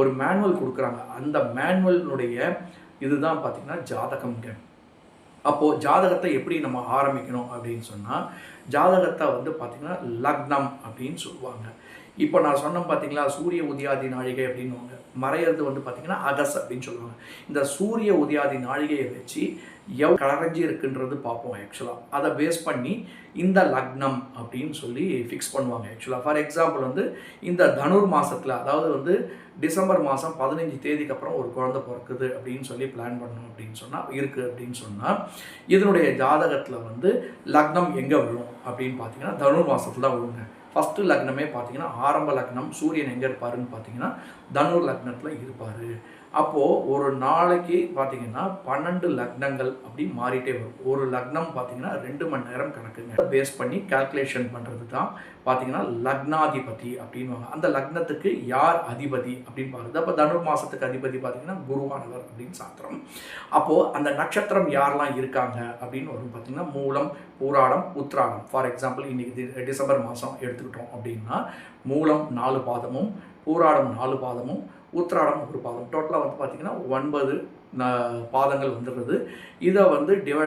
ஒரு மேனுவல் கொடுக்குறாங்க. அந்த மேனுவலினுடைய இதுதான் பார்த்திங்கன்னா ஜாதகம்ங்க. அப்போது ஜாதகத்தை எப்படி நம்ம ஆரம்பிக்கணும் அப்படின்னு சொன்னால், ஜாதகத்தை வந்து பார்த்திங்கன்னா லக்னம் அப்படின்னு சொல்லுவாங்க. இப்போ நான் சொன்னேன் பார்த்தீங்களா, சூரிய உதயாதி நாழிகை அப்படின்னுவாங்க. மறையிறது வந்து பார்த்திங்கன்னா அகஸ் அப்படின்னு சொல்லுவாங்க. இந்த சூரிய உதயாதி நாழிகையை வச்சு கலரஞ்சி இருக்குன்றது பார்ப்போம் ஆக்சுவலாக. அதை பேஸ் பண்ணி இந்த லக்னம் அப்படின்னு சொல்லி ஃபிக்ஸ் பண்ணுவாங்க ஆக்சுவலாக. ஃபார் எக்ஸாம்பிள் வந்து இந்த தனுர் மாதத்தில், அதாவது வந்து டிசம்பர் மாதம் 15 தேதிக்கு அப்புறம் ஒரு குழந்தை பிறக்குது அப்படின்னு சொல்லி பிளான் பண்ணணும் அப்படின்னு சொன்னால் இருக்குது அப்படின்னு சொன்னால், இதனுடைய ஜாதகத்தில் வந்து லக்னம் எங்கே விழும் அப்படின்னு பார்த்தீங்கன்னா தனுர் மாதத்தில் தான் விழுங்க. ஃபஸ்ட்டு லக்னமே பார்த்தீங்கன்னா ஆரம்ப லக்னம் சூரியன் எங்கே இருப்பாருன்னு பார்த்தீங்கன்னா தனுர் லக்னத்தில் இருப்பார். அப்போது ஒரு நாளைக்கு பார்த்தீங்கன்னா 12 லக்னங்கள் அப்படி மாறிட்டே வரும். ஒரு லக்னம் பார்த்தீங்கன்னா 2 மணி நேரம் கணக்குங்க. பேஸ் பண்ணி கால்குலேஷன் பண்ணுறது தான் பார்த்தீங்கன்னா லக்னாதிபதி அப்படின்வாங்க. அந்த லக்னத்துக்கு யார் அதிபதி அப்படின்னு பார்க்குறது. அப்போ தனுர் மாதத்துக்கு அதிபதி பார்த்தீங்கன்னா குருவானவர் அப்படின்னு சாத்திரம். அப்போது அந்த நட்சத்திரம் யாரெல்லாம் இருக்காங்க அப்படின்னு வரும் பார்த்தீங்கன்னா மூலம், பூராடம், உத்திராடம். ஃபார் எக்ஸாம்பிள் இன்றைக்கி டிசம்பர் மாதம் எடுத்துக்கிட்டோம் அப்படின்னா மூலம் 4 பாதமும், பூராடம் 4 பாதமும், உத்திராடம் 1 பாதம். டோட்டலாக வந்து பார்த்திங்கன்னா 9 பாதங்கள் வந்துடுறது. இதை வந்து